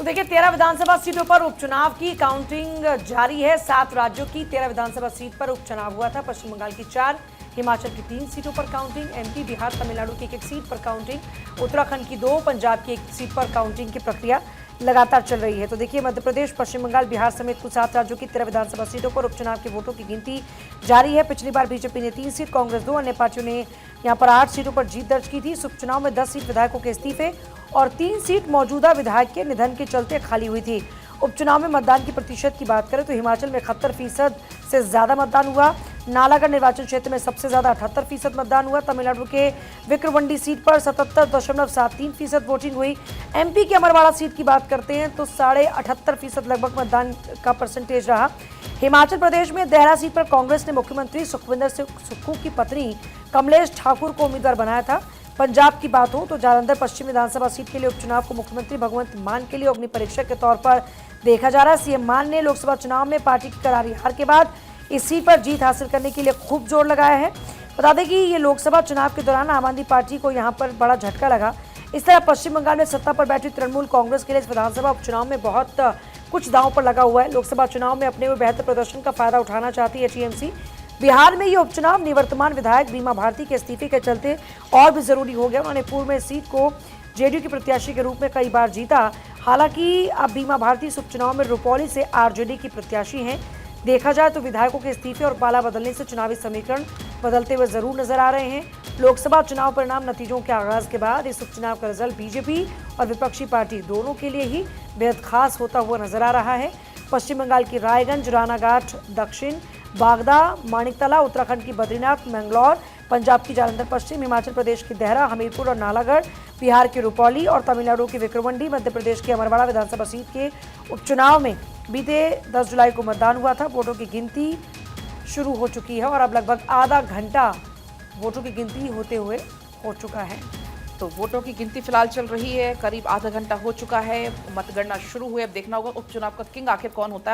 तो देखिए 13 विधानसभा सीटों पर उपचुनाव की काउंटिंग जारी है। 7 राज्यों की 13 विधानसभा सीट पर उपचुनाव हुआ था। पश्चिम बंगाल की 4, हिमाचल की 3 सीटों पर काउंटिंग, एमपी, बिहार, तमिलनाडु की एक सीट पर काउंटिंग, उत्तराखंड की 2, पंजाब की 1 सीट पर काउंटिंग की प्रक्रिया लगातार चल रही है। तो देखिए मध्य प्रदेश, पश्चिम बंगाल, बिहार समेत कुल 7 राज्यों की 13 विधानसभा सीटों पर उपचुनाव के वोटों की गिनती जारी है। पिछली बार बीजेपी ने 3 सीट, कांग्रेस 2, अन्य पार्टियों ने यहां पर 8 सीटों पर जीत दर्ज की थी। इस उपचुनाव में 10 सीट विधायकों के इस्तीफे और 3 सीट मौजूदा विधायक के निधन के चलते खाली हुई थी। उपचुनाव में मतदान की प्रतिशत की बात करें तो हिमाचल में 71% से ज्यादा मतदान हुआ। नालागढ़ निर्वाचन क्षेत्र में सबसे ज्यादा 78% मतदान हुआ। तमिलनाडु के विक्रमंडी सीट पर 77.73% वोटिंग हुई। एमपी की अमरवाड़ा सीट की बात करते हैं तो 78.5% लगभग मतदान का परसेंटेज रहा। हिमाचल प्रदेश में देहरा सीट पर कांग्रेस ने मुख्यमंत्री सुखविंदर सिंह सुक्खू की पत्नी कमलेश ठाकुर को उम्मीदवार बनाया था। पंजाब की बात हो तो जालंधर पश्चिम विधानसभा सीट के लिए उपचुनाव को मुख्यमंत्री भगवंत मान के लिए अग्नि परीक्षक के तौर पर देखा जा रहा है। सीएम मान ने लोकसभा चुनाव में पार्टी की करारी हार के बाद इस सीट पर जीत हासिल करने के लिए खूब जोर लगाया है। बता दें कि ये लोकसभा चुनाव के दौरान आम आदमी पार्टी को यहां पर बड़ा झटका लगा। इस तरह पश्चिम बंगाल में सत्ता पर बैठी तृणमूल कांग्रेस के लिए इस विधानसभा उपचुनाव में बहुत कुछ दांव पर लगा हुआ है। लोकसभा चुनाव में अपने बेहतर प्रदर्शन का फायदा उठाना चाहती है टीएमसी। बिहार में ये उपचुनाव निवर्तमान विधायक बीमा भारती के इस्तीफे के चलते और भी जरूरी हो गया। उन्होंने पूर्व में इस सीट को जेडीयू के प्रत्याशी के रूप में कई बार जीता। हालांकि अब बीमा भारती इस उपचुनाव में रुपौली से आरजेडी की प्रत्याशी हैं। देखा जाए तो विधायकों के इस्तीफे और पाला बदलने से चुनावी समीकरण बदलते हुए जरूर नजर आ रहे हैं। लोकसभा चुनाव परिणाम नतीजों के आगाज के बाद इस उपचुनाव का रिजल्ट बीजेपी और विपक्षी पार्टी दोनों के लिए ही बेहद खास होता हुआ नजर आ रहा है। पश्चिम बंगाल की रायगंज, रानाघाट दक्षिण, बागदा, माणिकतला, उत्तराखंड की बद्रीनाथ, मैंगलोर, पंजाब की जालंधर पश्चिम, हिमाचल प्रदेश की देहरा, हमीरपुर और नालागढ़, बिहार की रुपौली और तमिलनाडु की विक्रमंडी, मध्य प्रदेश की अमरवाड़ा विधानसभा सीट के उपचुनाव में बीते 10 जुलाई को मतदान हुआ था। वोटों की गिनती शुरू हो चुकी है और अब लगभग आधा घंटा वोटों की गिनती होते हुए हो चुका है। तो वोटों की गिनती फिलहाल चल रही है, करीब आधा घंटा हो चुका है, मतगणना शुरू हुई। अब देखना होगा उपचुनाव का किंग आखिर कौन होता है।